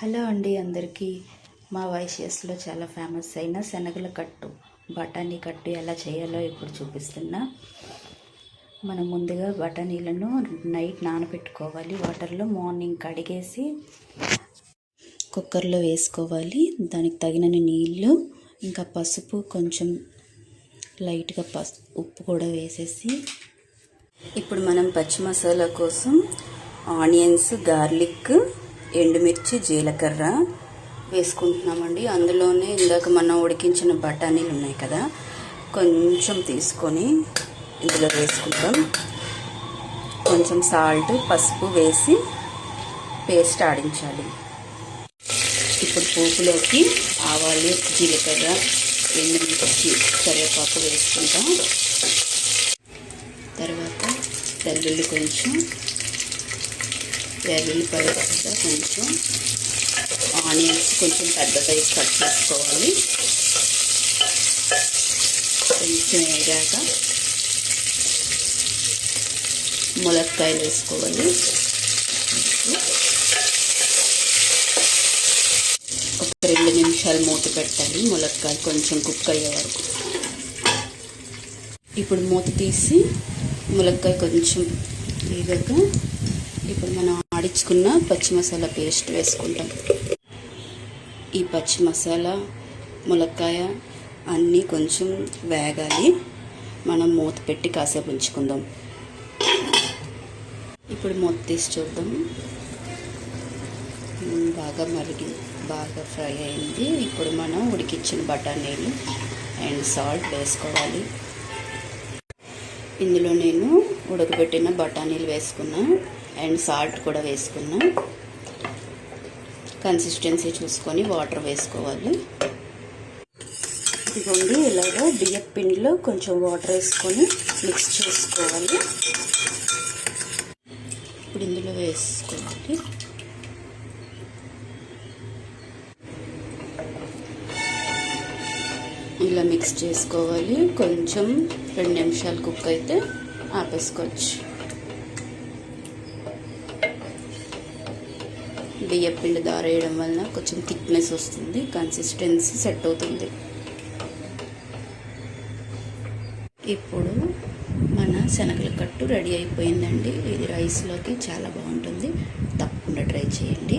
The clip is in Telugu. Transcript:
హలో అండి అందరికీ. మా వైశ్యస్లో చాలా ఫేమస్ అయిన శనగల కట్టు, బఠానీ కట్టు ఎలా చేయాలో ఇప్పుడు చూపిస్తున్నా. మనం ముందుగా బఠానీలను నైట్ నానబెట్టుకోవాలి వాటర్లో. మార్నింగ్ కడిగేసి కుక్కర్లో వేసుకోవాలి. దానికి తగినన్ని నీళ్ళు, ఇంకా పసుపు, కొంచెం లైట్గా ఉప్పు కూడా వేసేసి, ఇప్పుడు మనం పచ్చి మసాలా కోసం ఆనియన్స్, గార్లిక్, ఎండుమిర్చి, జీలకర్ర వేసుకుంటున్నామండి. అందులోనే ఇందాక మనం ఉడికించిన బఠానీలు ఉన్నాయి కదా, కొంచెం తీసుకొని ఇందులో వేసుకుంటాం. కొంచెం సాల్ట్, పసుపు వేసి పేస్ట్ ఆడించాలి. ఇప్పుడు పోపులోకి ఆవాలు, జీలకర్ర, ఎండుమిర్చి, కరివేపాకు వేసుకుంటాం. తర్వాత వెల్లుల్లి, కొంచెం వెల్లుల్లిపాయ, కొంచెం ఆనియన్స్ కొంచెం పెద్ద సైజ్ కట్ చేసుకోవాలి. కొంచెం వేగాక ములక్కాయలు వేసుకోవాలి. ఒక 2 నిమిషాలు మూత పెట్టాలి, ములక్కాయలు కొంచెం కుక్ అయ్యే వరకు. ఇప్పుడు మూత తీసి ములక్కాయ కొంచెం వేగాక ఇప్పుడు మనం ఆడించుకున్న పచ్చి మసాలా పేస్ట్ వేసుకుంటాం. ఈ పచ్చి మసాలా, ములక్కాయ అన్నీ కొంచెం వేగాలి. మనం మూత పెట్టి కాసేపు ఉంచుకుందాం. ఇప్పుడు మూత తీసి చూద్దాం. బాగా ఫ్రై అయింది. ఇప్పుడు మనం ఉడికించిన బఠానీలు అండ్ సాల్ట్ వేసుకోవాలి. ఇందులో నేను ఉడకబెట్టిన బఠానీలు వేసుకున్నా అండ్ సాల్ట్ కూడా వేసుకున్నా. కన్సిస్టెన్సీ చూసుకొని వాటర్ వేసుకోవాలి. ఇదిగోండి, ఇలాగా బియ్యపు పిండిలో కొంచెం వాటర్ వేసుకొని మిక్స్ చేసుకోవాలి. ఇప్పుడు ఇందులో వేసుకోవాలి. ఇలా మిక్స్ చేసుకోవాలి. కొంచెం 2 నిమిషాలు కుక్ అయితే ఆపేసుకోవచ్చు. బియ్యపు పిండి దారేయడం వలన కొంచెం థిక్నెస్ వస్తుంది, కన్సిస్టెన్సీ సెట్ అవుతుంది. ఇప్పుడు మన శనగల కట్టు రెడీ అయిపోయిందండి. ఇది రైస్లోకి చాలా బాగుంటుంది. తప్పకుండా ట్రై చేయండి.